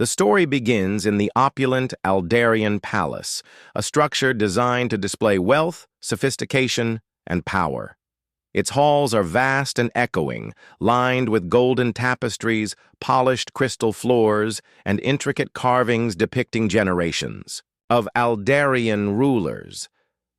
The story begins in the opulent Aldarian palace, a structure designed to display wealth, sophistication, and power. Its halls are vast and echoing, lined with golden tapestries, polished crystal floors, and intricate carvings depicting generations of Aldarian rulers.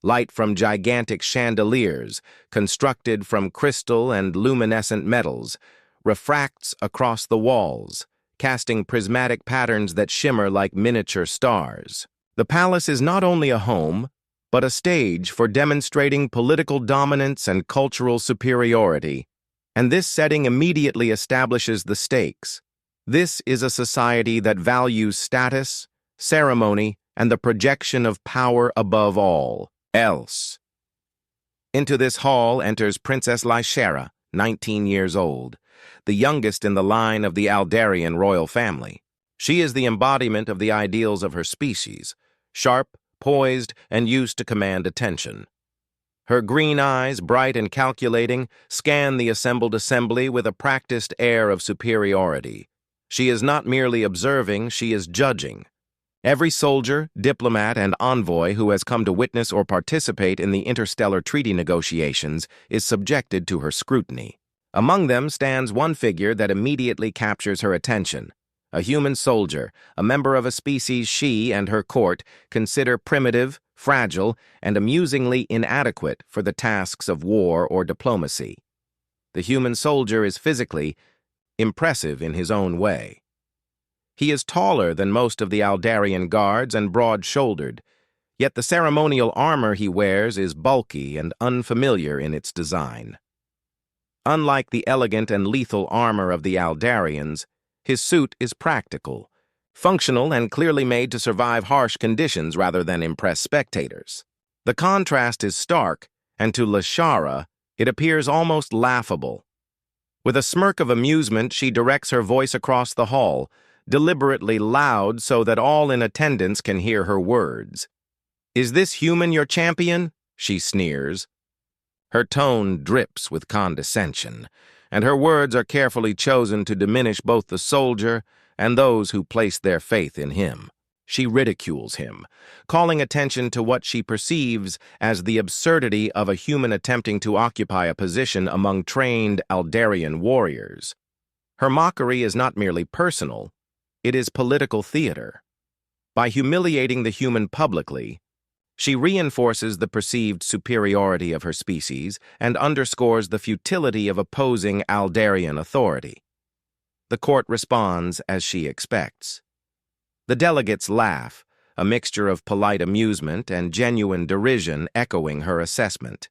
Light from gigantic chandeliers, constructed from crystal and luminescent metals, refracts across the walls, casting prismatic patterns that shimmer like miniature stars. The palace is not only a home, but a stage for demonstrating political dominance and cultural superiority, and this setting immediately establishes the stakes. This is a society that values status, ceremony, and the projection of power above all else. Into this hall enters Princess Lyshera, 19 years old, the youngest in the line of the Aldarian royal family. She is the embodiment of the ideals of her species, sharp, poised, and used to command attention. Her green eyes, bright and calculating, scan the assembled assembly with a practiced air of superiority. She is not merely observing, she is judging. Every soldier, diplomat, and envoy who has come to witness or participate in the interstellar treaty negotiations is subjected to her scrutiny. Among them stands one figure that immediately captures her attention. A human soldier, a member of a species she and her court consider primitive, fragile, and amusingly inadequate for the tasks of war or diplomacy. The human soldier is physically impressive in his own way. He is taller than most of the Aldarian guards and broad-shouldered, yet the ceremonial armor he wears is bulky and unfamiliar in its design. Unlike the elegant and lethal armor of the Aldarians, his suit is practical, functional, and clearly made to survive harsh conditions rather than impress spectators. The contrast is stark, and to Lyshera, it appears almost laughable. With a smirk of amusement, she directs her voice across the hall, deliberately loud so that all in attendance can hear her words. "Is this human your champion?" she sneers. Her tone drips with condescension, and her words are carefully chosen to diminish both the soldier and those who place their faith in him. She ridicules him, calling attention to what she perceives as the absurdity of a human attempting to occupy a position among trained Aldarian warriors. Her mockery is not merely personal, it is political theater. By humiliating the human publicly, she reinforces the perceived superiority of her species and underscores the futility of opposing Aldarian authority. The court responds as she expects. The delegates laugh, a mixture of polite amusement and genuine derision echoing her assessment.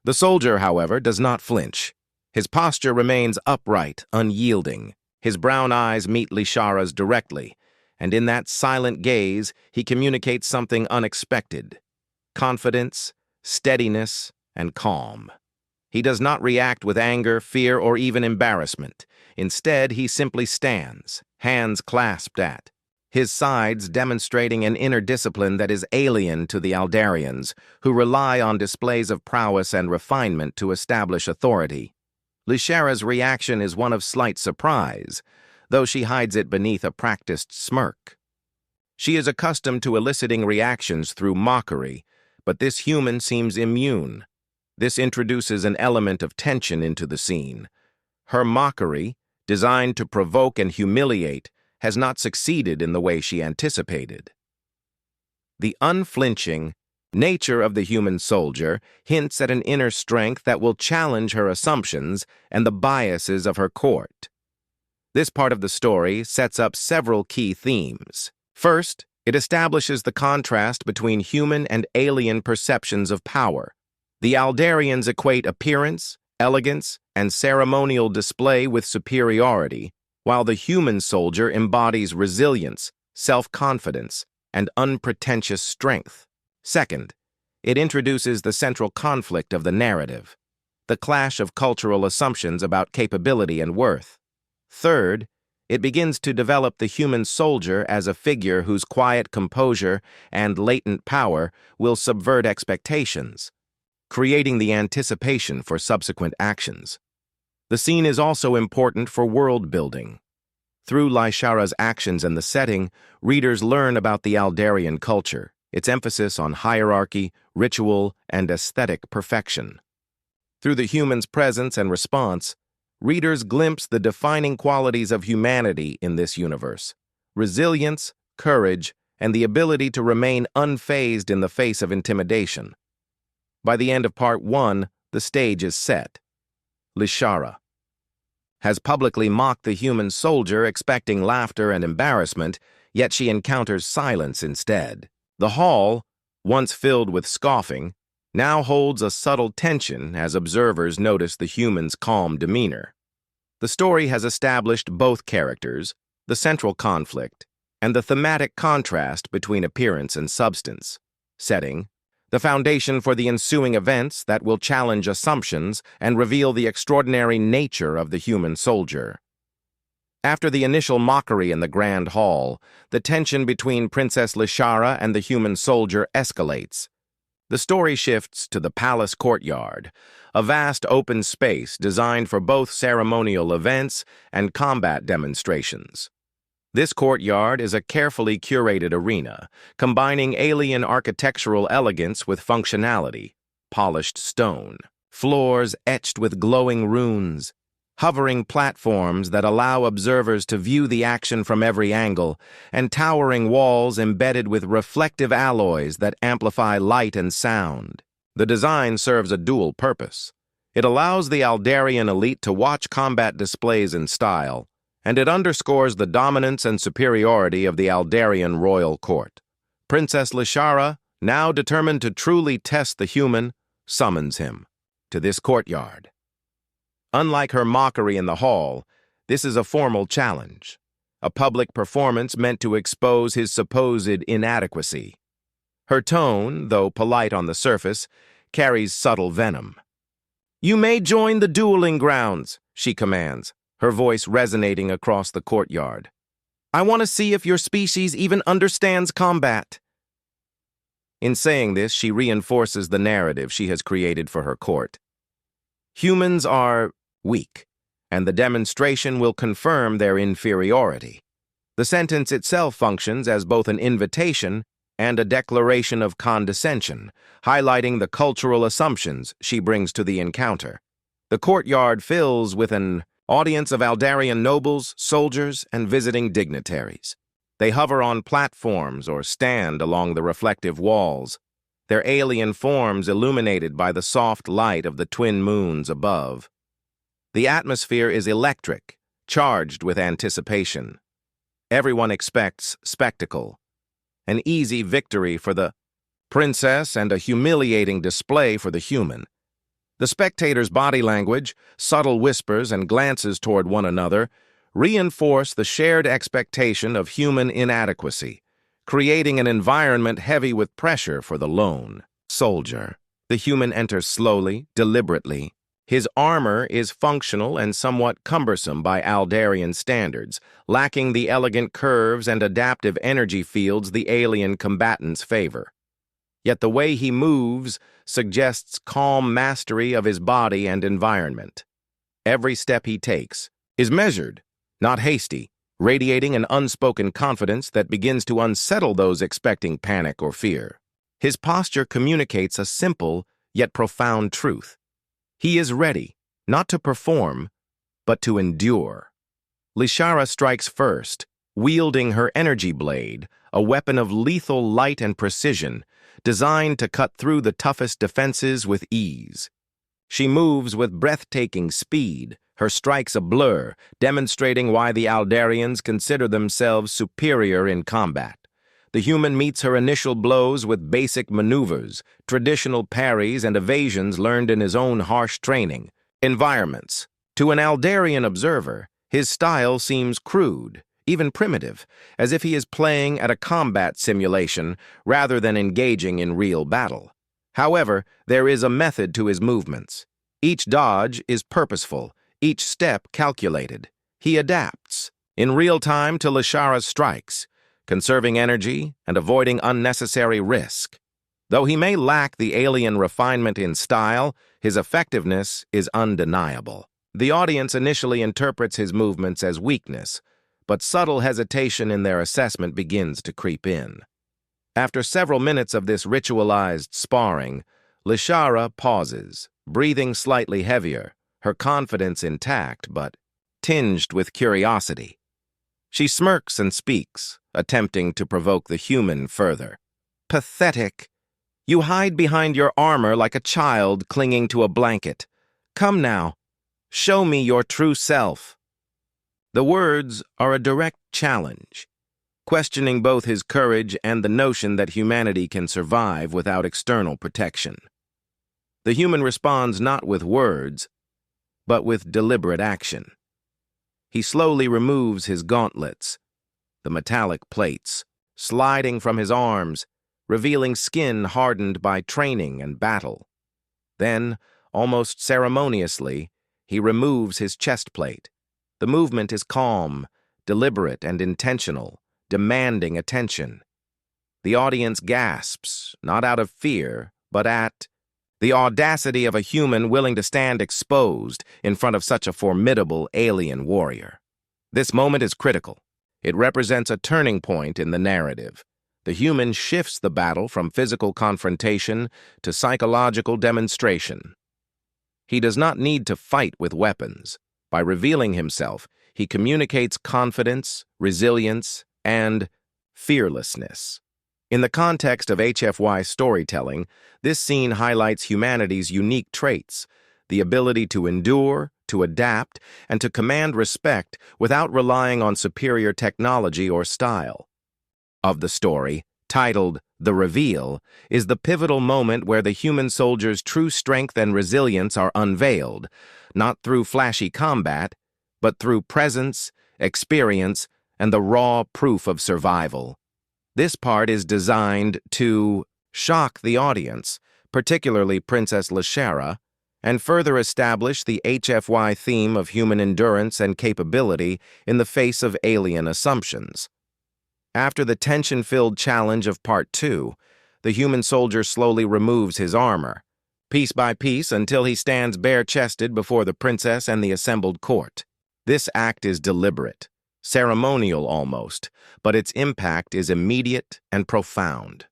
The soldier, however, does not flinch. His posture remains upright, unyielding. His brown eyes meet Lyshera's directly, and in that silent gaze he communicates something unexpected: confidence, steadiness, and calm. He does not react with anger, fear, or even embarrassment. Instead, he simply stands, hands clasped at his sides, demonstrating an inner discipline that is alien to the Aldarians, who rely on displays of prowess and refinement to establish authority. Lyshera's reaction is one of slight surprise, though she hides it beneath a practiced smirk. She is accustomed to eliciting reactions through mockery, but this human seems immune. This introduces an element of tension into the scene. Her mockery, designed to provoke and humiliate, has not succeeded in the way she anticipated. The unflinching nature of the human soldier hints at an inner strength that will challenge her assumptions and the biases of her court. This part of the story sets up several key themes. First, it establishes the contrast between human and alien perceptions of power. The Aldarians equate appearance, elegance, and ceremonial display with superiority, while the human soldier embodies resilience, self-confidence, and unpretentious strength. Second, it introduces the central conflict of the narrative, the clash of cultural assumptions about capability and worth. Third, it begins to develop the human soldier as a figure whose quiet composure and latent power will subvert expectations, creating the anticipation for subsequent actions. The scene is also important for world building. Through Lishara's actions and the setting, readers learn about the Aldarian culture, its emphasis on hierarchy, ritual, and aesthetic perfection. Through the human's presence and response, readers glimpse the defining qualities of humanity in this universe: resilience, courage, and the ability to remain unfazed in the face of intimidation. By the end of Part 1, the stage is set. Lishara has publicly mocked the human soldier, expecting laughter and embarrassment, yet she encounters silence instead. The hall, once filled with scoffing, now holds a subtle tension as observers notice the human's calm demeanor. The story has established both characters, the central conflict, and the thematic contrast between appearance and substance, setting the foundation for the ensuing events that will challenge assumptions and reveal the extraordinary nature of the human soldier. After the initial mockery in the Grand Hall, the tension between Princess Lishara and the human soldier escalates. The story shifts to the palace courtyard, a vast open space designed for both ceremonial events and combat demonstrations. This courtyard is a carefully curated arena, combining alien architectural elegance with functionality: polished stone, floors etched with glowing runes, hovering platforms that allow observers to view the action from every angle, and towering walls embedded with reflective alloys that amplify light and sound. The design serves a dual purpose. It allows the Aldarian elite to watch combat displays in style, and it underscores the dominance and superiority of the Aldarian royal court. Princess Lishara, now determined to truly test the human, summons him to this courtyard. Unlike her mockery in the hall, this is a formal challenge, a public performance meant to expose his supposed inadequacy. Her tone, though polite on the surface, carries subtle venom. "You may join the dueling grounds," she commands, her voice resonating across the courtyard. "I want to see if your species even understands combat." In saying this, she reinforces the narrative she has created for her court. Humans are weak, and the demonstration will confirm their inferiority. The sentence itself functions as both an invitation and a declaration of condescension, highlighting the cultural assumptions she brings to the encounter. The courtyard fills with an audience of Aldarian nobles, soldiers, and visiting dignitaries. They hover on platforms or stand along the reflective walls, their alien forms illuminated by the soft light of the twin moons above. The atmosphere is electric, charged with anticipation. Everyone expects spectacle, an easy victory for the princess and a humiliating display for the human. The spectators' body language, subtle whispers, and glances toward one another reinforce the shared expectation of human inadequacy, creating an environment heavy with pressure for the lone soldier. The human enters slowly, deliberately. His armor is functional and somewhat cumbersome by Aldarian standards, lacking the elegant curves and adaptive energy fields the alien combatants favor. Yet the way he moves suggests calm mastery of his body and environment. Every step he takes is measured, not hasty, radiating an unspoken confidence that begins to unsettle those expecting panic or fear. His posture communicates a simple yet profound truth. He is ready, not to perform, but to endure. Lishara strikes first, wielding her energy blade, a weapon of lethal light and precision, designed to cut through the toughest defenses with ease. She moves with breathtaking speed, her strikes a blur, demonstrating why the Aldarians consider themselves superior in combat. The human meets her initial blows with basic maneuvers, traditional parries, and evasions learned in his own harsh training. Environments. To an Aldarian observer, his style seems crude, even primitive, as if he is playing at a combat simulation rather than engaging in real battle. However, there is a method to his movements. Each dodge is purposeful, each step calculated. He adapts, in real time, to Lishara's strikes, conserving energy and avoiding unnecessary risk. Though he may lack the alien refinement in style, his effectiveness is undeniable. The audience initially interprets his movements as weakness, but subtle hesitation in their assessment begins to creep in. After several minutes of this ritualized sparring, Lishara pauses, breathing slightly heavier, her confidence intact but tinged with curiosity. She smirks and speaks, attempting to provoke the human further. "Pathetic. You hide behind your armor like a child clinging to a blanket. Come now, show me your true self." The words are a direct challenge, questioning both his courage and the notion that humanity can survive without external protection. The human responds not with words, but with deliberate action. He slowly removes his gauntlets, the metallic plates, sliding from his arms, revealing skin hardened by training and battle. Then, almost ceremoniously, he removes his chest plate. The movement is calm, deliberate, and intentional, demanding attention. The audience gasps, not out of fear, but at the audacity of a human willing to stand exposed in front of such a formidable alien warrior. This moment is critical. It represents a turning point in the narrative. The human shifts the battle from physical confrontation to psychological demonstration. He does not need to fight with weapons. By revealing himself, he communicates confidence, resilience, and fearlessness. In the context of HFY storytelling, this scene highlights humanity's unique traits, the ability to endure, to adapt, and to command respect without relying on superior technology or style. Of the story, titled The Reveal, is the pivotal moment where the human soldier's true strength and resilience are unveiled, not through flashy combat, but through presence, experience, and the raw proof of survival. This part is designed to shock the audience, particularly Princess Lishara, and further establish the HFY theme of human endurance and capability in the face of alien assumptions. After the tension-filled challenge of Part 2, the human soldier slowly removes his armor, piece by piece until he stands bare-chested before the princess and the assembled court. This act is deliberate, ceremonial almost, but its impact is immediate and profound.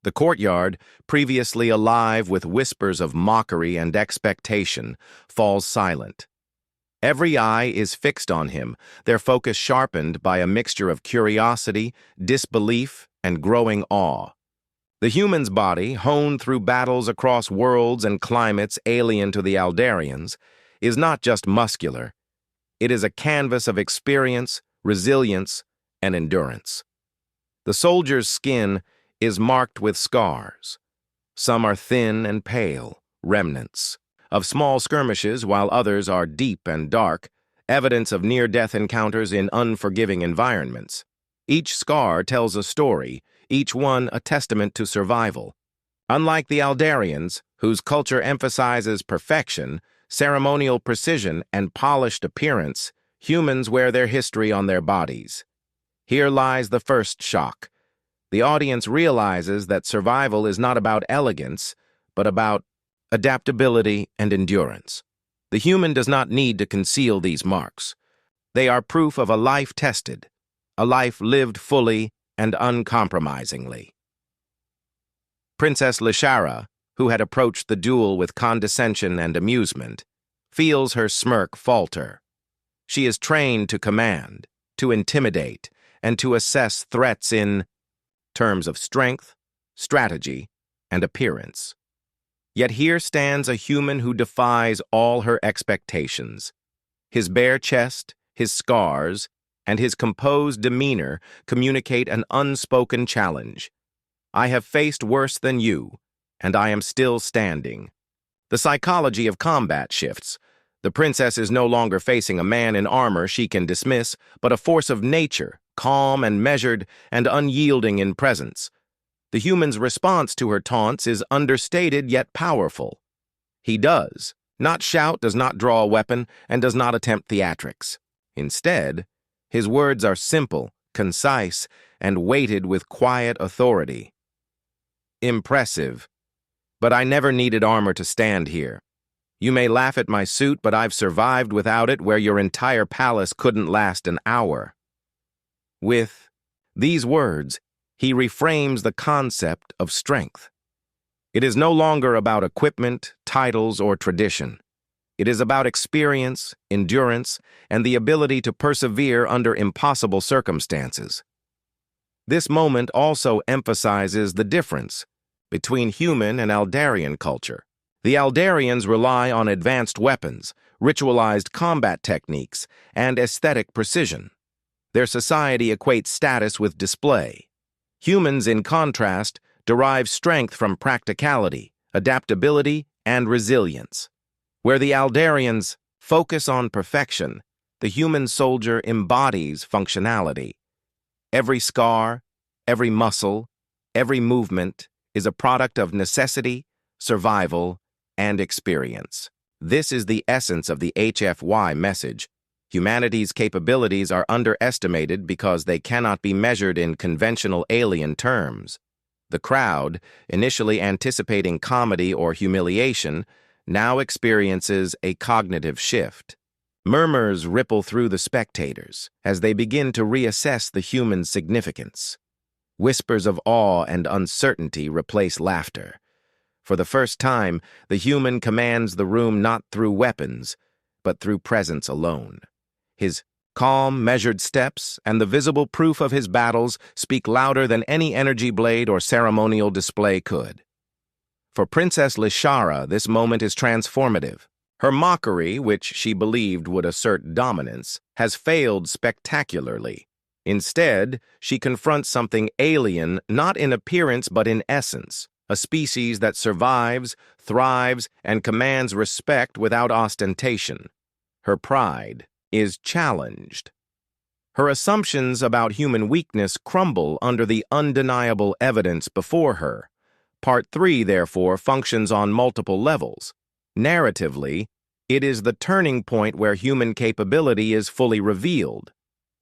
The courtyard, previously alive with whispers of mockery and expectation, falls silent. Every eye is fixed on him, their focus sharpened by a mixture of curiosity, disbelief, and growing awe. The human's body, honed through battles across worlds and climates alien to the Aldarians, is not just muscular. It is a canvas of experience, resilience, and endurance. The soldier's skin is marked with scars. Some are thin and pale, remnants of small skirmishes, while others are deep and dark, evidence of near-death encounters in unforgiving environments. Each scar tells a story, each one a testament to survival. Unlike the Aldarians, whose culture emphasizes perfection, ceremonial precision, and polished appearance, humans wear their history on their bodies. Here lies the first shock. The audience realizes that survival is not about elegance, but about adaptability and endurance. The human does not need to conceal these marks. They are proof of a life tested, a life lived fully and uncompromisingly. Princess Lishara, who had approached the duel with condescension and amusement, feels her smirk falter. She is trained to command, to intimidate, and to assess threats in terms of strength, strategy, and appearance. Yet here stands a human who defies all her expectations. His bare chest, his scars, and his composed demeanor communicate an unspoken challenge. I have faced worse than you, and I am still standing. The psychology of combat shifts. The princess is no longer facing a man in armor she can dismiss, but a force of nature, calm and measured and unyielding in presence. The human's response to her taunts is understated yet powerful. He does not shout, does not draw a weapon, and does not attempt theatrics. Instead, his words are simple, concise, and weighted with quiet authority. Impressive, but I never needed armor to stand here. You may laugh at my suit, but I've survived without it where your entire palace couldn't last an hour. With these words, he reframes the concept of strength. It is no longer about equipment, titles, or tradition. It is about experience, endurance, and the ability to persevere under impossible circumstances. This moment also emphasizes the difference between human and Aldarian culture. The Aldarians rely on advanced weapons, ritualized combat techniques, and aesthetic precision. Their society equates status with display. Humans, in contrast, derive strength from practicality, adaptability, and resilience. Where the Aldarians focus on perfection, the human soldier embodies functionality. Every scar, every muscle, every movement is a product of necessity, survival, and experience. This is the essence of the HFY message. Humanity's capabilities are underestimated because they cannot be measured in conventional alien terms. The crowd, initially anticipating comedy or humiliation, now experiences a cognitive shift. Murmurs ripple through the spectators as they begin to reassess the human significance. Whispers of awe and uncertainty replace laughter. For the first time, the human commands the room not through weapons, but through presence alone. His calm, measured steps and the visible proof of his battles speak louder than any energy blade or ceremonial display could. For Princess Lishara, this moment is transformative. Her mockery, which she believed would assert dominance, has failed spectacularly. Instead, she confronts something alien not in appearance but in essence, a species that survives, thrives, and commands respect without ostentation. Her pride is challenged. Her assumptions about human weakness crumble under the undeniable evidence before her. Part 3, therefore, functions on multiple levels. Narratively, it is the turning point where human capability is fully revealed.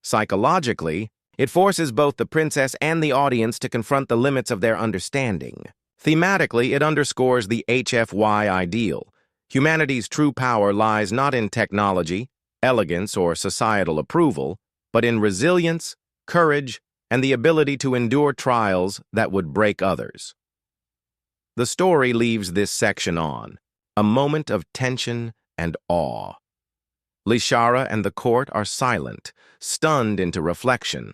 Psychologically, it forces both the princess and the audience to confront the limits of their understanding. Thematically, it underscores the HFY ideal. Humanity's true power lies not in technology, elegance, or societal approval, but in resilience, courage, and the ability to endure trials that would break others. The story leaves this section on a moment of tension and awe. Lishara and the court are silent, stunned into reflection.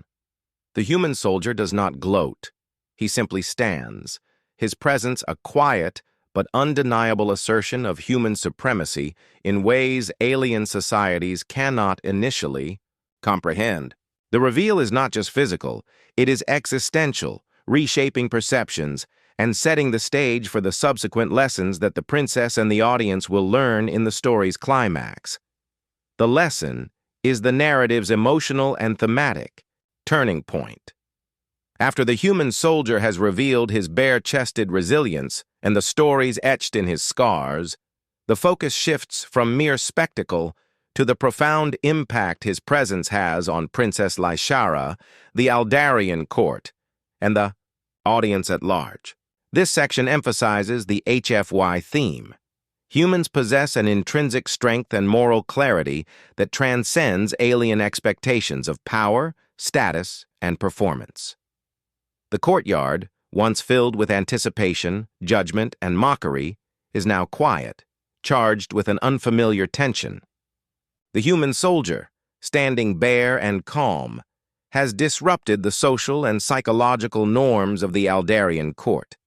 The human soldier does not gloat. He simply stands, his presence a quiet but undeniable assertion of human supremacy in ways alien societies cannot initially comprehend. The reveal is not just physical, it is existential, reshaping perceptions and setting the stage for the subsequent lessons that the princess and the audience will learn in the story's climax. The lesson is the narrative's emotional and thematic turning point. After the human soldier has revealed his bare-chested resilience and the stories etched in his scars, the focus shifts from mere spectacle to the profound impact his presence has on Princess Lishara, the Aldarian court, and the audience at large. This section emphasizes the HFY theme. Humans possess an intrinsic strength and moral clarity that transcends alien expectations of power, status, and performance. The courtyard, once filled with anticipation, judgment, and mockery, is now quiet, charged with an unfamiliar tension. The human soldier, standing bare and calm, has disrupted the social and psychological norms of the Aldarian court.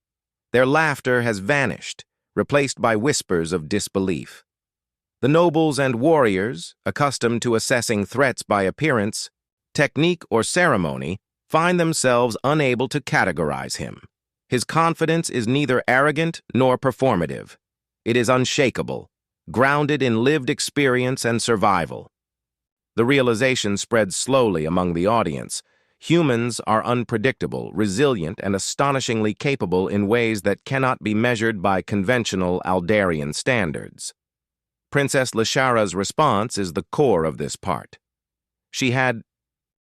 Their laughter has vanished, replaced by whispers of disbelief. The nobles and warriors, accustomed to assessing threats by appearance, technique, or ceremony, find themselves unable to categorize him. His confidence is neither arrogant nor performative. It is unshakable, grounded in lived experience and survival. The realization spreads slowly among the audience. Humans are unpredictable, resilient, and astonishingly capable in ways that cannot be measured by conventional Aldarian standards. Princess Lishara's response is the core of this part. She had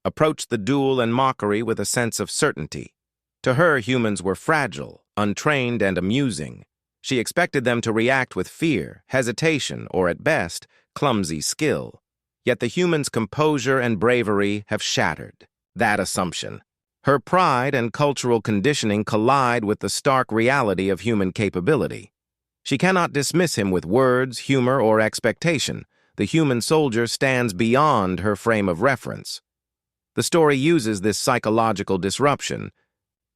approached the duel and mockery with a sense of certainty. To her, humans were fragile, untrained, and amusing. She expected them to react with fear, hesitation, or at best, clumsy skill. Yet the humans' composure and bravery have shattered. that assumption. Her pride and cultural conditioning collide with the stark reality of human capability. She cannot dismiss him with words, humor, or expectation. The human soldier stands beyond her frame of reference. The story uses this psychological disruption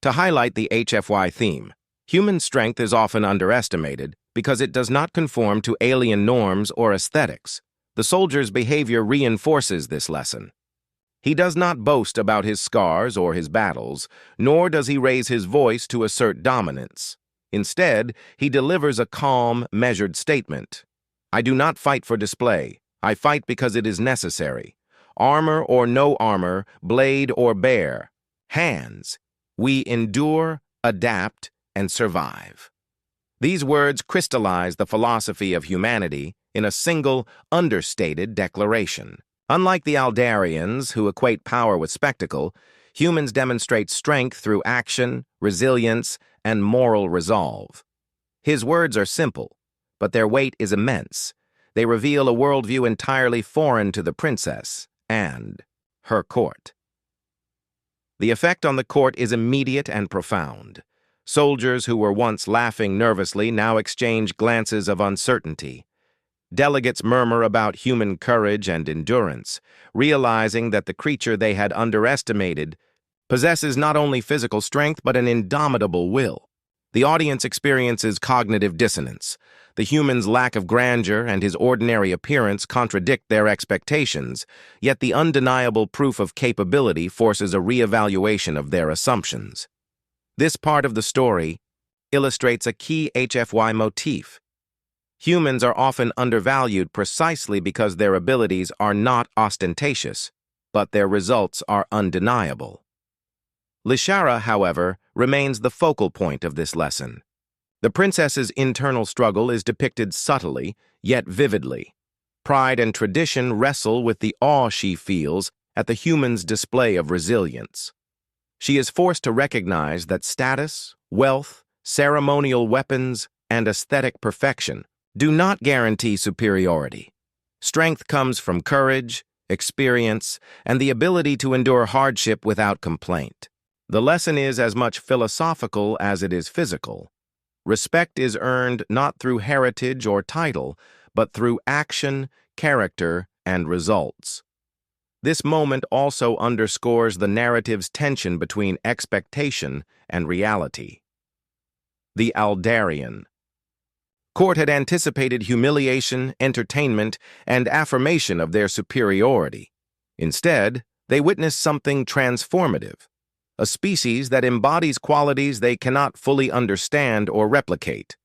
to highlight the HFY theme. Human strength is often underestimated because it does not conform to alien norms or aesthetics. The soldier's behavior reinforces this lesson. He does not boast about his scars or his battles, nor does he raise his voice to assert dominance. Instead, he delivers a calm, measured statement. I do not fight for display. I fight because it is necessary. Armor or no armor, blade or bare. Hands. We endure, adapt, and survive. These words crystallize the philosophy of humanity in a single, understated declaration. Unlike the Aldarians, who equate power with spectacle, humans demonstrate strength through action, resilience, and moral resolve. His words are simple, but their weight is immense. They reveal a worldview entirely foreign to the princess and her court. The effect on the court is immediate and profound. Soldiers who were once laughing nervously now exchange glances of uncertainty. Delegates murmur about human courage and endurance, realizing that the creature they had underestimated possesses not only physical strength but an indomitable will. The audience experiences cognitive dissonance. The human's lack of grandeur and his ordinary appearance contradict their expectations, yet the undeniable proof of capability forces a reevaluation of their assumptions. This part of the story illustrates a key HFY motif. Humans are often undervalued precisely because their abilities are not ostentatious, but their results are undeniable. Lishara, however, remains the focal point of this lesson. The princess's internal struggle is depicted subtly, yet vividly. Pride and tradition wrestle with the awe she feels at the human's display of resilience. She is forced to recognize that status, wealth, ceremonial weapons, and aesthetic perfection do not guarantee superiority. Strength comes from courage, experience, and the ability to endure hardship without complaint. The lesson is as much philosophical as it is physical. Respect is earned not through heritage or title, but through action, character, and results. This moment also underscores the narrative's tension between expectation and reality. The Aldarian. Court had anticipated humiliation, entertainment, and affirmation of their superiority. Instead, they witnessed something transformative, a species that embodies qualities they cannot fully understand or replicate.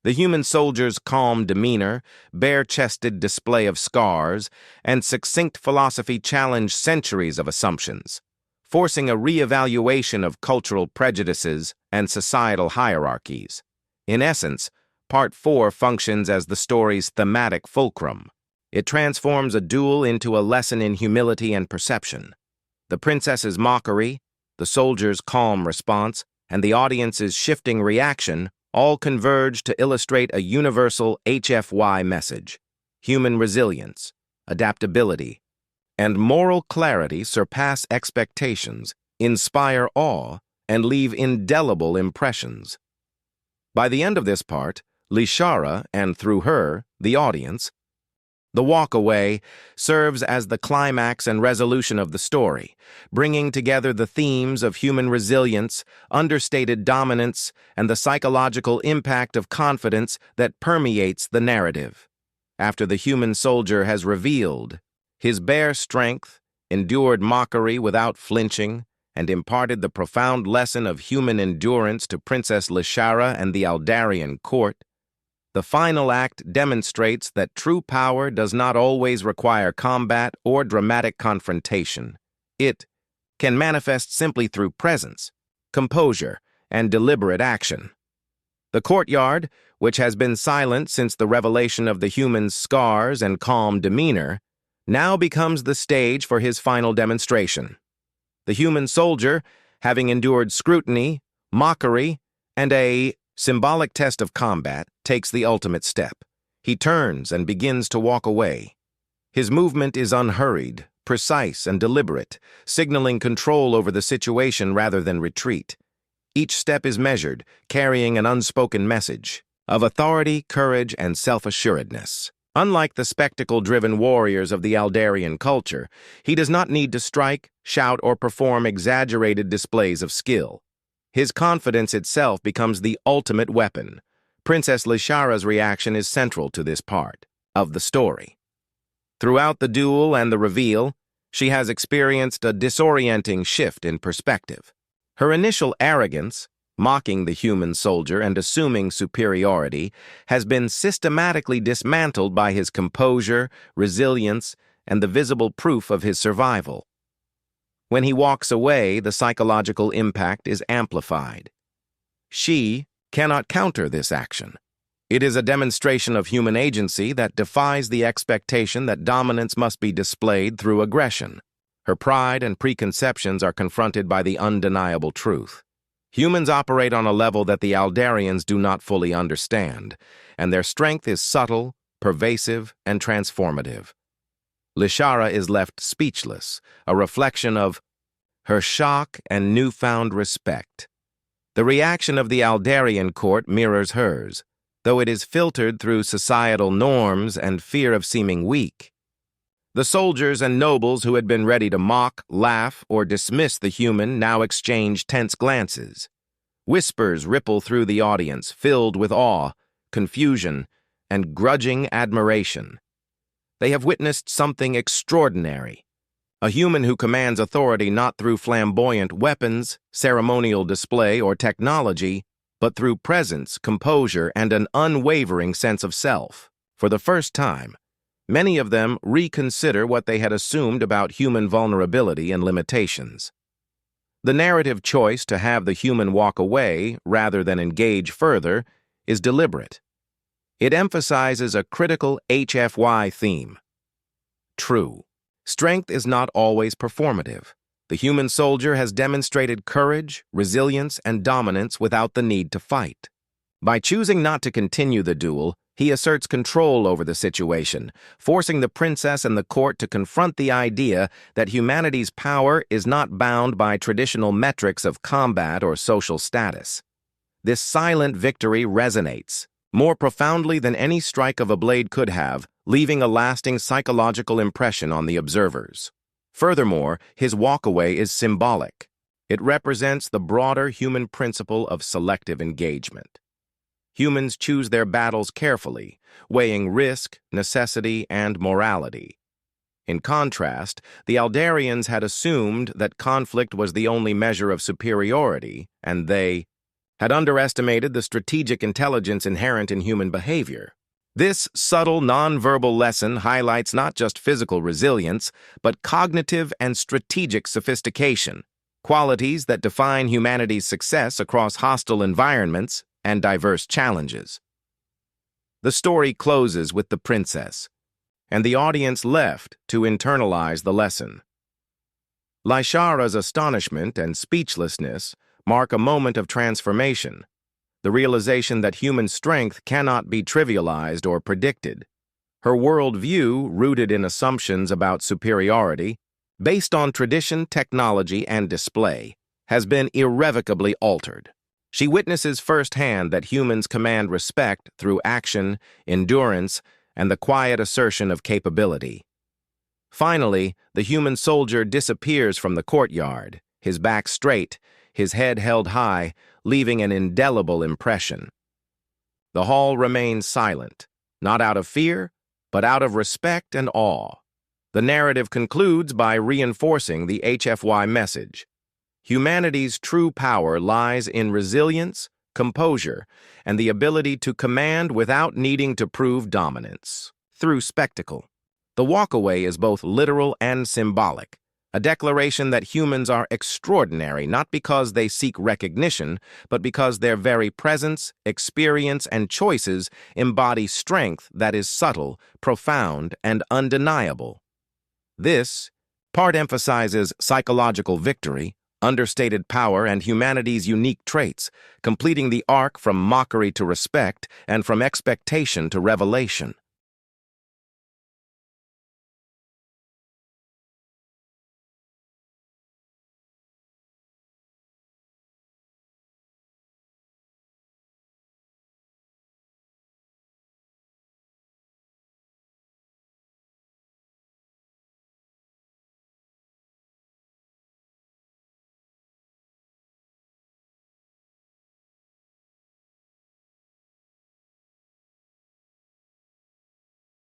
The human soldier's calm demeanor, bare-chested display of scars, and succinct philosophy challenge centuries of assumptions, forcing a re-evaluation of cultural prejudices and societal hierarchies. In essence, Part 4 functions as the story's thematic fulcrum. It transforms a duel into a lesson in humility and perception. The princess's mockery, the soldier's calm response, and the audience's shifting reaction all converge to illustrate a universal HFY message. Human resilience, adaptability, and moral clarity surpass expectations, inspire awe, and leave indelible impressions. By the end of this part, Lishara, and through her, the audience, the walk-away serves as the climax and resolution of the story, bringing together the themes of human resilience, understated dominance, and the psychological impact of confidence that permeates the narrative. After the human soldier has revealed his bare strength, endured mockery without flinching, and imparted the profound lesson of human endurance to Princess Lishara and the Aldarian court, the final act demonstrates that true power does not always require combat or dramatic confrontation. It can manifest simply through presence, composure, and deliberate action. The courtyard, which has been silent since the revelation of the human's scars and calm demeanor, now becomes the stage for his final demonstration. The human soldier, having endured scrutiny, mockery, and a symbolic test of combat, takes the ultimate step. He turns and begins to walk away. His movement is unhurried, precise and deliberate, signaling control over the situation rather than retreat. Each step is measured, carrying an unspoken message of authority, courage, and self-assuredness. Unlike the spectacle-driven warriors of the Aldarian culture, he does not need to strike, shout, or perform exaggerated displays of skill. His confidence itself becomes the ultimate weapon. Princess Lishara's reaction is central to this part of the story. Throughout the duel and the reveal, she has experienced a disorienting shift in perspective. Her initial arrogance, mocking the human soldier and assuming superiority, has been systematically dismantled by his composure, resilience, and the visible proof of his survival. When he walks away, the psychological impact is amplified. She cannot counter this action. It is a demonstration of human agency that defies the expectation that dominance must be displayed through aggression. Her pride and preconceptions are confronted by the undeniable truth. Humans operate on a level that the Aldarians do not fully understand, and their strength is subtle, pervasive, and transformative. Lishara is left speechless, a reflection of her shock and newfound respect. The reaction of the Aldarian court mirrors hers, though it is filtered through societal norms and fear of seeming weak. The soldiers and nobles who had been ready to mock, laugh, or dismiss the human now exchange tense glances. Whispers ripple through the audience, filled with awe, confusion, and grudging admiration. They have witnessed something extraordinary. A human who commands authority not through flamboyant weapons, ceremonial display, or technology, but through presence, composure, and an unwavering sense of self. For the first time, many of them reconsider what they had assumed about human vulnerability and limitations. The narrative choice to have the human walk away rather than engage further is deliberate. It emphasizes a critical HFY theme. True. Strength is not always performative. The human soldier has demonstrated courage, resilience, and dominance without the need to fight. By choosing not to continue the duel, he asserts control over the situation, forcing the princess and the court to confront the idea that humanity's power is not bound by traditional metrics of combat or social status. This silent victory resonates, more profoundly than any strike of a blade could have, leaving a lasting psychological impression on the observers. Furthermore, his walkaway is symbolic. It represents the broader human principle of selective engagement. Humans choose their battles carefully, weighing risk, necessity, and morality. In contrast, the Aldarians had assumed that conflict was the only measure of superiority, and they had underestimated the strategic intelligence inherent in human behavior. This subtle, nonverbal lesson highlights not just physical resilience, but cognitive and strategic sophistication, qualities that define humanity's success across hostile environments and diverse challenges. The story closes with the princess, and the audience left to internalize the lesson. Lishara's astonishment and speechlessness mark a moment of transformation, the realization that human strength cannot be trivialized or predicted. Her worldview, rooted in assumptions about superiority, based on tradition, technology, and display, has been irrevocably altered. She witnesses firsthand that humans command respect through action, endurance, and the quiet assertion of capability. Finally, the human soldier disappears from the courtyard, his back straight, his head held high, leaving an indelible impression. The hall remains silent, not out of fear, but out of respect and awe. The narrative concludes by reinforcing the HFY message. Humanity's true power lies in resilience, composure, and the ability to command without needing to prove dominance. Through spectacle. The walkaway is both literal and symbolic, a declaration that humans are extraordinary not because they seek recognition, but because their very presence, experience, and choices embody strength that is subtle, profound, and undeniable. This part emphasizes psychological victory, understated power, and humanity's unique traits, completing the arc from mockery to respect and from expectation to revelation.